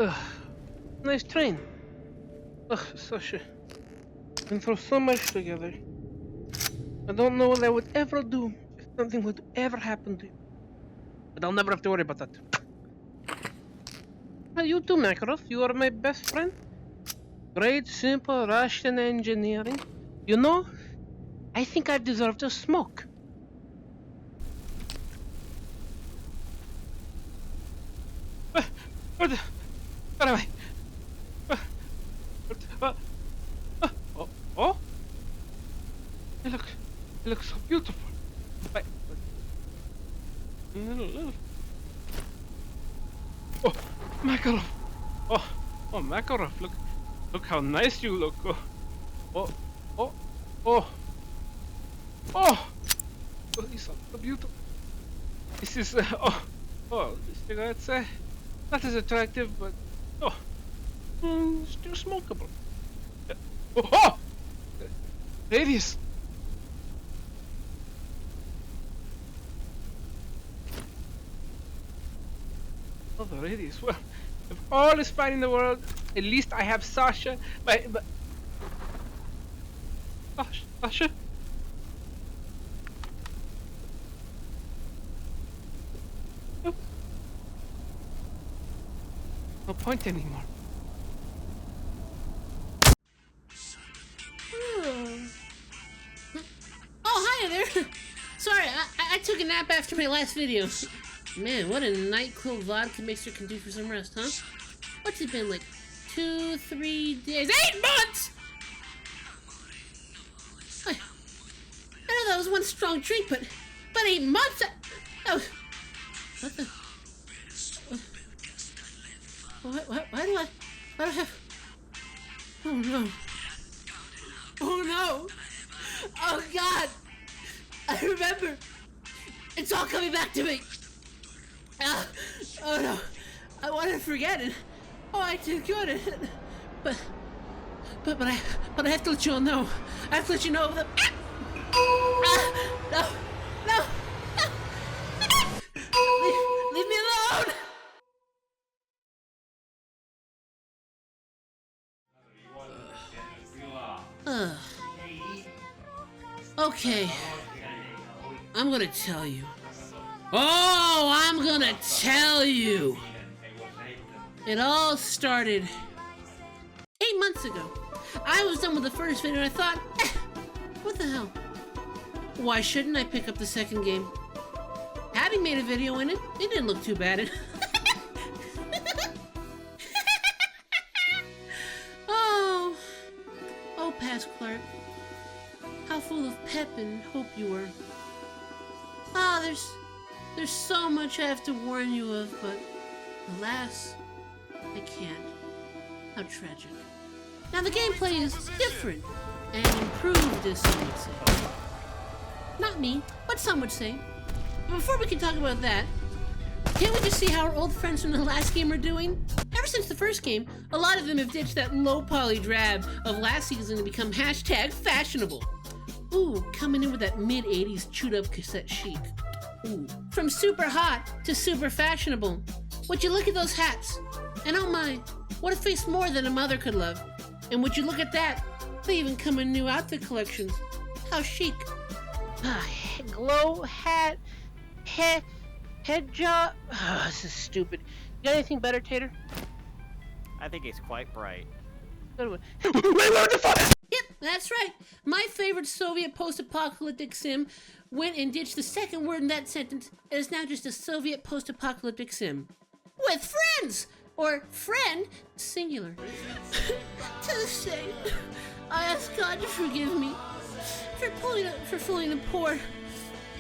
Ugh. Nice train. Ugh, Sasha. Been through so much together. I don't know what I would ever do if something would ever happen to you. But I'll never have to worry about that. Well, you too, Makarov. You are my best friend. Great, simple Russian engineering. You know, I think I deserve to smoke. Where am I? Oh, oh! It looks so beautiful. Wait. Oh, Makarov! Oh, Makarov! Look how nice you look. Oh, oh, oh, oh! Oh, these are so beautiful. This is this cigarette's not as attractive, but still smokable. Oh! Radius! Oh, the radius. Well, if all is fine in the world, at least I have Sasha. But Sasha? No. No point anymore. Oh, hi there. Sorry, I took a nap after my last video. Man, what a NyQuil vodka mixer can do for some rest, huh? What's it been, like 2, 3 days? 8 months! I know that was one strong drink, but 8 months? What the? Why do I have... Oh no. Oh no! Oh God! I remember! It's all coming back to me! Oh no! I wanted to forget it. Oh, I did good. But I have to let you all know. I have to let you know that. No! Leave me alone! Okay. I'm gonna tell you. Oh, I'm gonna tell you. It all started 8 months ago. I was done with the first video and I thought, what the hell? Why shouldn't I pick up the second game? Having made a video in it, it didn't look too bad. Oh, past Clark. How full of pep and hope you were. There's so much I have to warn you of, but alas, I can't. How tragic. Now the gameplay is different and improved, as some would say. Not me, but some would say. But before we can talk about that, can't we just see how our old friends from the last game are doing? Ever since the first game, a lot of them have ditched that low-poly drab of last season to become #fashionable. Ooh, coming in with that mid-80s chewed-up cassette chic. Ooh, from super hot to super fashionable. Would you look at those hats? And oh my, what a face more than a mother could love. And would you look at that? They even come in new outfit collections. How chic. Glow hat, head job. This is stupid. You got anything better, Tater? I think he's quite bright. Wait, what the fuck? Yep, that's right. My favorite Soviet post-apocalyptic sim went and ditched the second word in that sentence and is now just a Soviet post-apocalyptic sim. With friends! Or friend, singular. To this day, I ask God to forgive me for fooling the poor,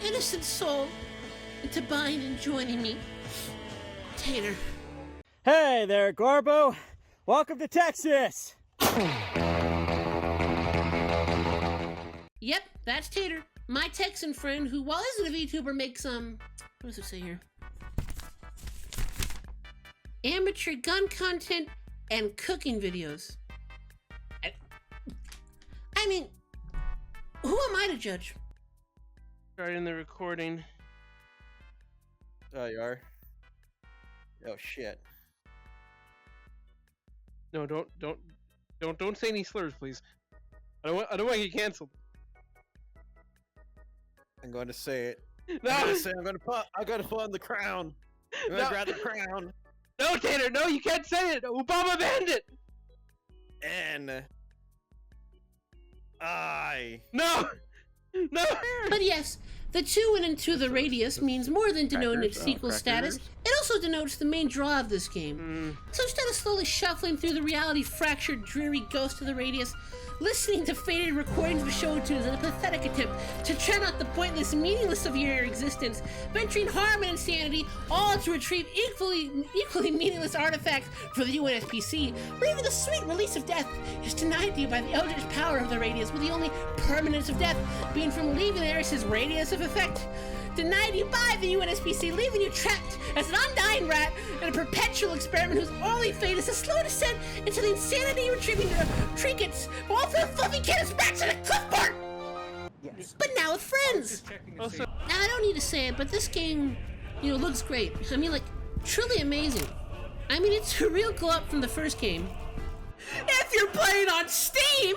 innocent soul into buying and joining me. Tater. Hey there, Gorbo. Welcome to Texas. Yep, that's Tater, my Texan friend who, while isn't a VTuber, makes what does it say here? Amateur gun content and cooking videos. I mean, who am I to judge? Starting the recording. Oh, you are? Oh, shit. No, don't say any slurs, please. I don't want to get canceled. I'm going to say it. No, I'm going to put on the crown. I'm going to grab the crown. no, Tater, no, you can't say it. Obama banned it. And No, no. But yes, the 2 and into the radius means more than denoting its sequel status. It also denotes the main draw of this game. So instead of slowly shuffling through the reality-fractured, dreary ghost of the radius, listening to faded recordings of show tunes in a pathetic attempt to drown out the pointless meaningless of your existence, venturing harm and insanity, all to retrieve equally meaningless artifacts for the UNSPC, or even the sweet release of death is denied to you by the eldritch power of the radius, with the only permanence of death being from leaving the Eris's radius of effect. Denied you by the UNSPC, leaving you trapped as an undying rat in a perpetual experiment whose only fate is a slow descent into the insanity retrieving trinkets, all for a fluffy kid who smacks in a clipboard! Yes. But now with friends! Also, Now, I don't need to say it, but this game, looks great. I mean, like, truly amazing. I mean, it's a real glow up from the first game. If you're playing on Steam!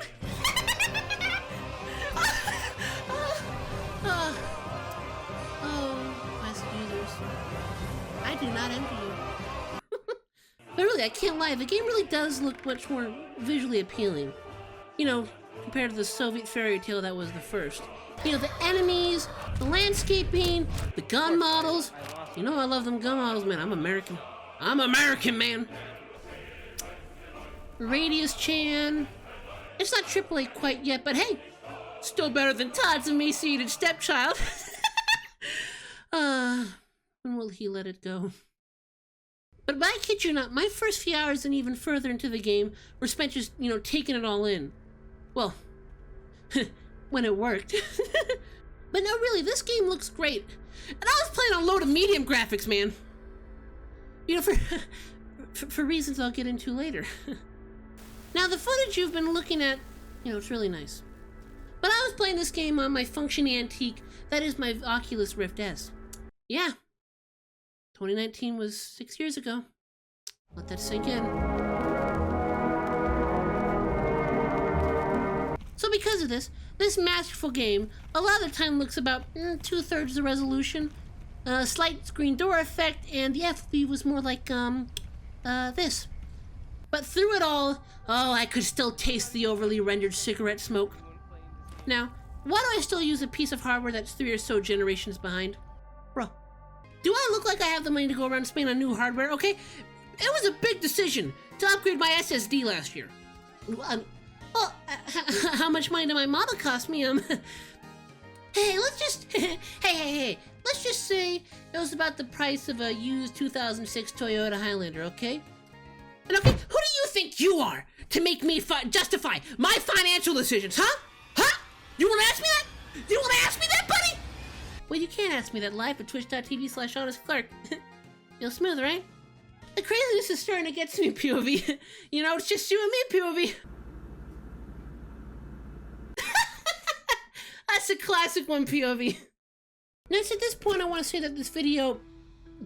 I do not envy you. But really, I can't lie, the game really does look much more visually appealing. Compared to the Soviet fairy tale that was the first. The enemies, the landscaping, the gun models. I love them gun models, man. I'm American. I'm American, man. Radius Chan. It's not AAA quite yet, but hey, still better than Todd's emaciated stepchild. When will he let it go? But I kid you not, my first few hours and even further into the game were spent just, taking it all in. Well, when it worked. But no, really, this game looks great. And I was playing on low to medium graphics, man. For reasons I'll get into later. Now, the footage you've been looking at, it's really nice. But I was playing this game on my functioning antique, that is my Oculus Rift S. Yeah. 2019 was 6 years ago. Let that sink in. So because of this masterful game, a lot of the time looks about 2/3 the resolution, a slight screen door effect, and the FOV was more like, this. But through it all, I could still taste the overly rendered cigarette smoke. Now, why do I still use a piece of hardware that's 3 or so generations behind? Bro, do I look like I have the money to go around spending on new hardware? Okay, it was a big decision to upgrade my SSD last year. How much money did my model cost me? Hey, let's just, hey, let's just say it was about the price of a used 2006 Toyota Highlander, okay? And okay, who do you think you are to make me justify my financial decisions, huh? Huh? You wanna ask me that? You wanna ask me that, buddy? Well, you can't ask me that live at twitch.tv/honestclark. Feel smooth, right? The craziness is starting to get to me, POV. It's just you and me, POV. That's a classic one, POV. Next, at this point, I want to say that this video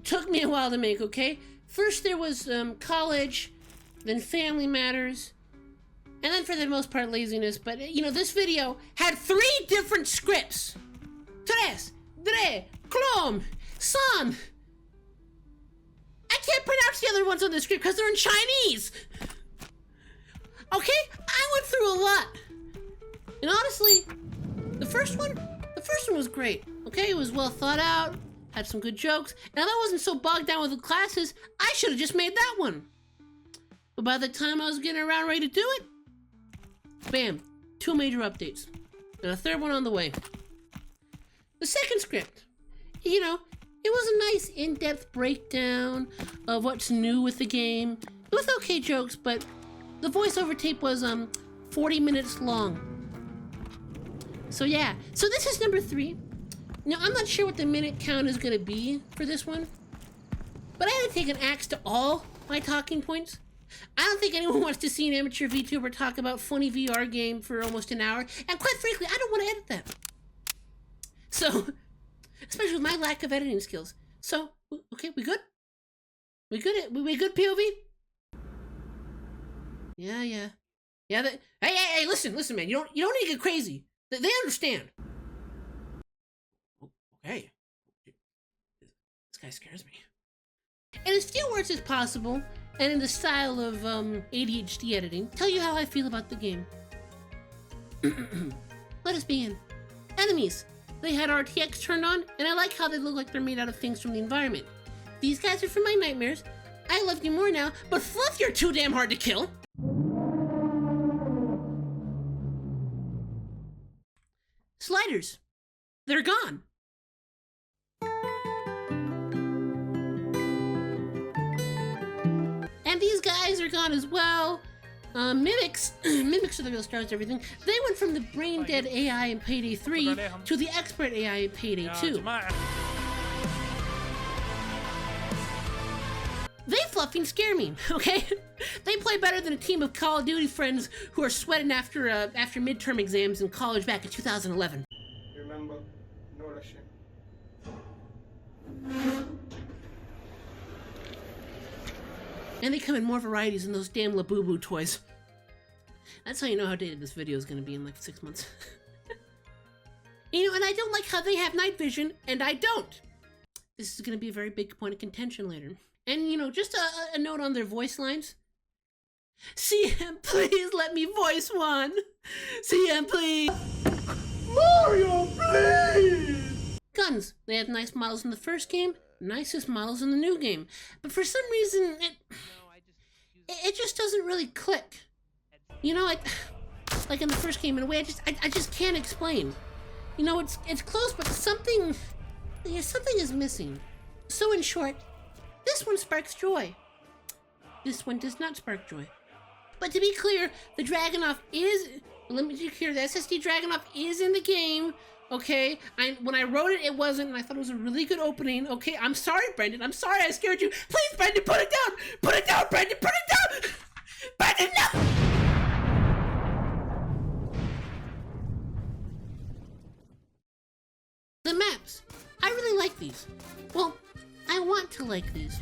took me a while to make, okay? First, there was college, then family matters, and then for the most part, laziness. But, this video had 3 different scripts. Tres, dre, clom, son. I can't pronounce the other ones on the script because they're in Chinese. Okay? I went through a lot. And honestly, the first one was great. Okay, it was well thought out, had some good jokes, and if I wasn't so bogged down with the classes, I should have just made that one. But by the time I was getting around ready to do it, bam, 2 major updates, and a 3rd one on the way. The second script, it was a nice in-depth breakdown of what's new with the game, with okay jokes, but the voiceover tape was 40 minutes long. So yeah, so this is number 3. Now, I'm not sure what the minute count is going to be for this one, but I had to take an axe to all my talking points. I don't think anyone wants to see an amateur VTuber talk about funny VR game for almost an hour, and quite frankly, I don't want to edit that. So, especially with my lack of editing skills. So, okay, we good? We good, POV? Yeah, yeah. Yeah, hey, listen, man. You don't need to get crazy. They understand. Okay. This guy scares me. In as few words as possible, and in the style of ADHD editing, tell you how I feel about the game. Let us begin. Enemies. They had RTX turned on, and I like how they look like they're made out of things from the environment. These guys are from my nightmares. I love you more now, but Fluff, you're too damn hard to kill. Sliders. They're gone. And these guys are gone as well. Mimics are the real stars of everything. They went from the brain dead AI in Payday 3 to the expert AI in Payday 2. They fluffing scare me, okay? They play better than a team of Call of Duty friends who are sweating after midterm exams in college back in 2011. Remember, no rushing. And they come in more varieties than those damn Labubu toys. That's how you know how dated this video is going to be in like 6 months. You know, and I don't like how they have night vision, and I don't. This is going to be a very big point of contention later. And, you know, just a note on their voice lines. CM, please let me voice one. CM, please. Mario, please! Guns. They had nice models in the first game, nicest models in the new game. But for some reason, it just doesn't really click. You know, like in the first game, in a way I just can't explain. You know, it's close, but something is missing. So in short, this one sparks joy. This one does not spark joy. But to be clear, the Dragunov is, let me be clear, the SSD Dragunov is in the game, okay? When I wrote it, it wasn't, and I thought it was a really good opening, okay? I'm sorry, Brendan, I'm sorry I scared you. Please, Brendan, put it down! Put it down, Brendan, put it down! Brendan, no! The maps. I really like these. Well, I want to like these.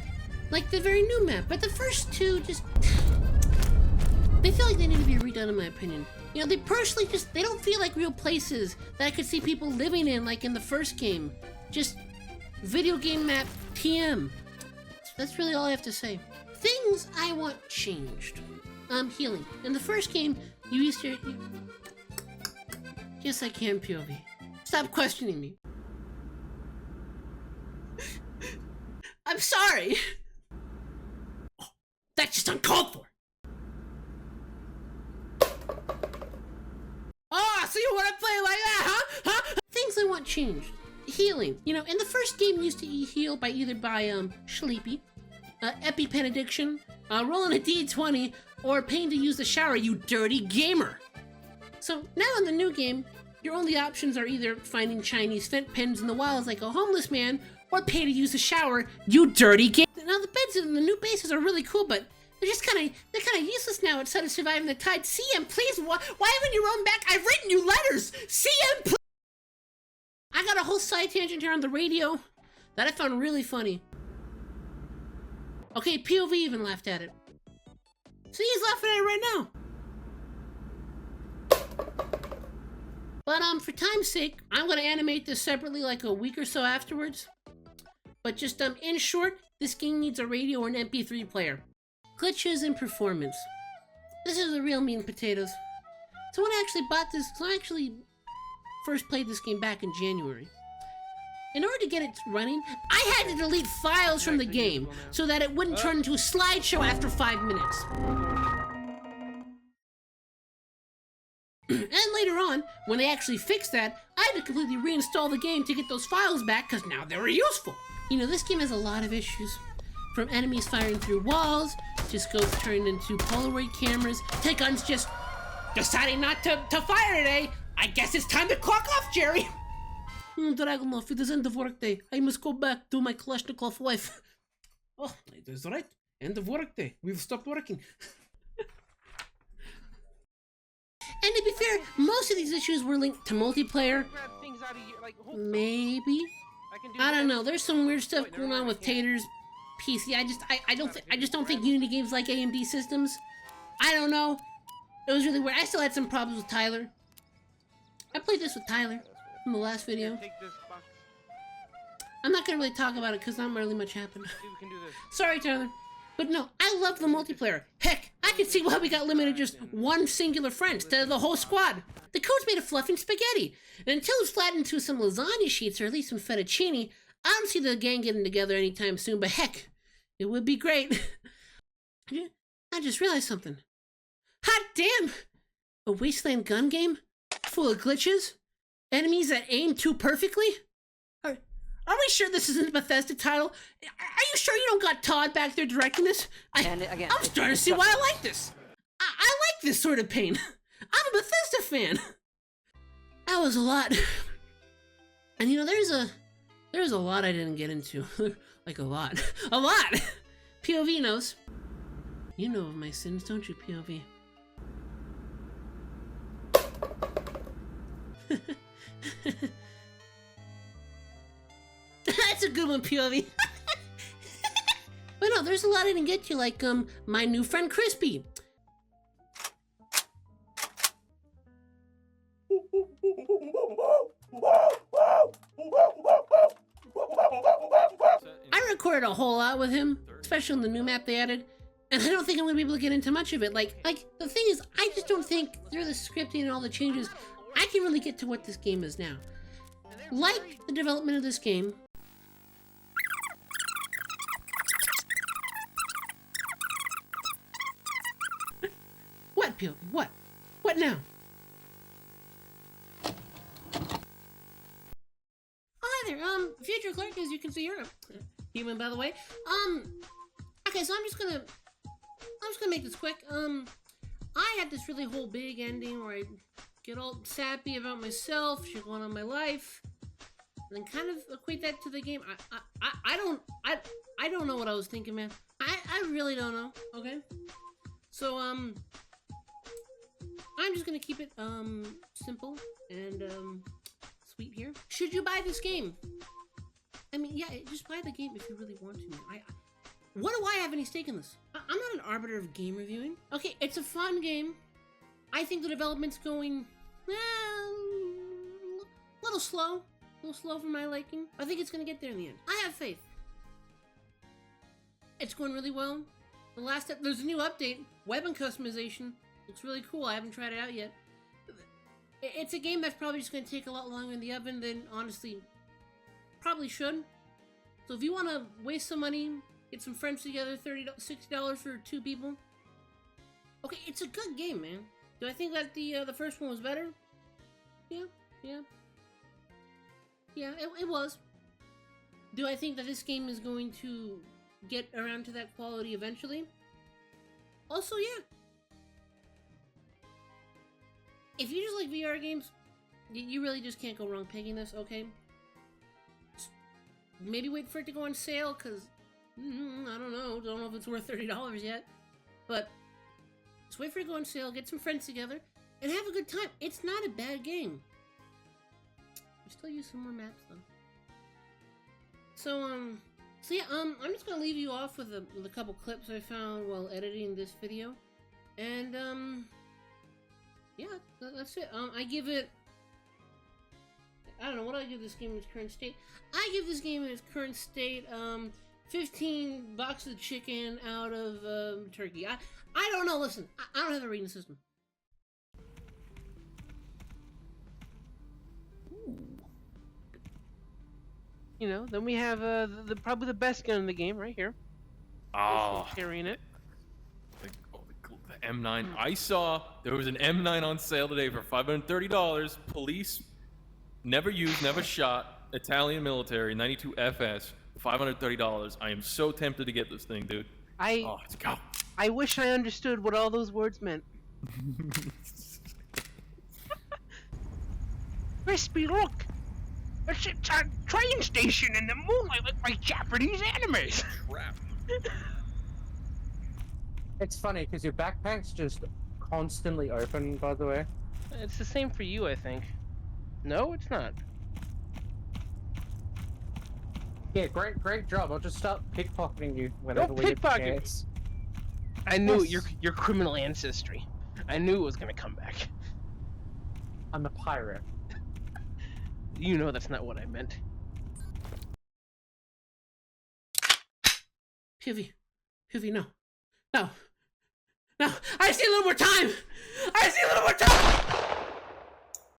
Like the very new map, but the first two just... They feel like they need to be redone in my opinion. You know, they personally they don't feel like real places that I could see people living in like in the first game. Just video game map TM. That's really all I have to say. Things I want changed. Healing. In the first game, you used to... Yes, I can, POV. Stop questioning me. I'm sorry. Oh, that's just uncalled for. Oh, so you want to play like that, huh? Things I want changed. Healing. You know, in the first game, you used to heal either by Sleepy, EpiPen addiction, rolling a D20, or paying to use the shower, you dirty gamer. So now in the new game, your only options are either finding Chinese fent pens in the wilds like a homeless man, or pay to use the shower, you dirty gamer. Now the beds in the new bases are really cool, but they're kind of useless now instead of surviving the tide. CM, please, why haven't you run back? I've written you letters. CM, please. I got a whole side tangent here on the radio that I found really funny. Okay, POV even laughed at it. See, he's laughing at it right now. But for time's sake, I'm gonna animate this separately like a week or so afterwards. But just in short, this game needs a radio or an MP3 player. Glitches in performance. This is the real meat and potatoes. So when I actually bought this, I actually first played this game back in January. In order to get it running, I had to delete files from the game so that it wouldn't turn into a slideshow after 5 minutes. And later on, when they actually fixed that, I had to completely reinstall the game to get those files back because now they were useful. You know, this game has a lot of issues. From enemies firing through walls, to scopes turned into Polaroid cameras, to guns just deciding not to fire today. I guess it's time to clock off, Jerry. Dragunov, it is end of work day. I must go back to my Kalashnikov wife. Oh, it is right. End of work day. We've stopped working. And to be fair, most of these issues were linked to multiplayer. Maybe. I don't know. There's some weird stuff going on with Tater's PC. I just don't think Unity games like AMD systems. I don't know. It was really weird. I still had some problems with Tyler. I played this with Tyler in the last video. Take this box. I'm not gonna really talk about it because not really much happened. See, we can do this. Sorry, Tyler. But no, I love the multiplayer. Heck, I can see why we got limited to just one singular friend instead of the whole squad. The code's made of fluffing spaghetti. And until it's flattened into some lasagna sheets or at least some fettuccine, I don't see the gang getting together anytime soon, but heck, it would be great. I just realized something. Hot damn! A wasteland gun game? Full of glitches? Enemies that aim too perfectly? Are we sure this isn't a Bethesda title? Are you sure you don't got Todd back there directing this? And again, I'm starting to see why I like this. I like this sort of pain. I'm a Bethesda fan. That was a lot. And you know, there's a lot I didn't get into. Like a lot. A lot! POV knows. You know of my sins, don't you, POV? That's a good one, POV. But no, there's a lot I didn't get to, like, my new friend Crispy. I recorded a whole lot with him, especially on the new map they added, and I don't think I'm gonna be able to get into much of it. Like, the thing is, I just don't think, through the scripting and all the changes, I can really get to what this game is now. Like the development of this game, what, POV? What? What now? Oh, hi there, future clerk, as you can see, you're a human, by the way. Okay, so I'm just gonna make this quick. I had this really whole big ending where I get all sappy about myself, shit going on in my life, and then kind of equate that to the game. I don't know what I was thinking, man. I really don't know, okay? So, I'm just gonna keep it, simple and, sweet here. Should you buy this game? I mean, yeah, just buy the game if you really want to, man. What do I have any stake in this? I'm not an arbiter of game reviewing. Okay, it's a fun game. I think the development's going, a little slow for my liking. I think it's gonna get there in the end. I have faith. It's going really well. There's a new update, weapon customization. Looks really cool. I haven't tried it out yet. It's a game that's probably just gonna take a lot longer in the oven than honestly probably should. So if you want to waste some money, get some friends together, $60 for 2 people. Okay, it's a good game, man. Do I think that the first one was better? Yeah, it was. Do I think that this game is going to get around to that quality eventually? Also, yeah. If you just like VR games, you really just can't go wrong picking this, okay? Maybe wait for it to go on sale, because I don't know if it's worth $30 yet. But just wait for it to go on sale, get some friends together, and have a good time. It's not a bad game. I still use some more maps though. So yeah, I'm just gonna leave you off with a couple clips I found while editing this video, and yeah, that's it. I give it, I don't know, what do I give this game in its current state? I give this game in its current state, 15 boxes of chicken out of turkey. I don't know. Listen, I don't have a rating system. You know, then we have probably the best gun in the game right here. Oh, Carrying it. the M9. I saw there was an M9 on sale today for $530. Police, never used, never shot, Italian military, 92 FS, $530. I am so tempted to get this thing, dude. Oh, let's go. I wish I understood what all those words meant. Crispy, look! It's a train station in the moonlight like Japanese animes! Crap. It's funny because your backpack's just constantly open, by the way. It's the same for you, I think. No, it's not. Yeah, great job. I'll just start pickpocketing you whenever we get the chance. I knew Yes. your criminal ancestry. I knew it was gonna come back. I'm a pirate. You know that's not what I meant. Hughie, no. No. No, I see a little more time! I see a little more time!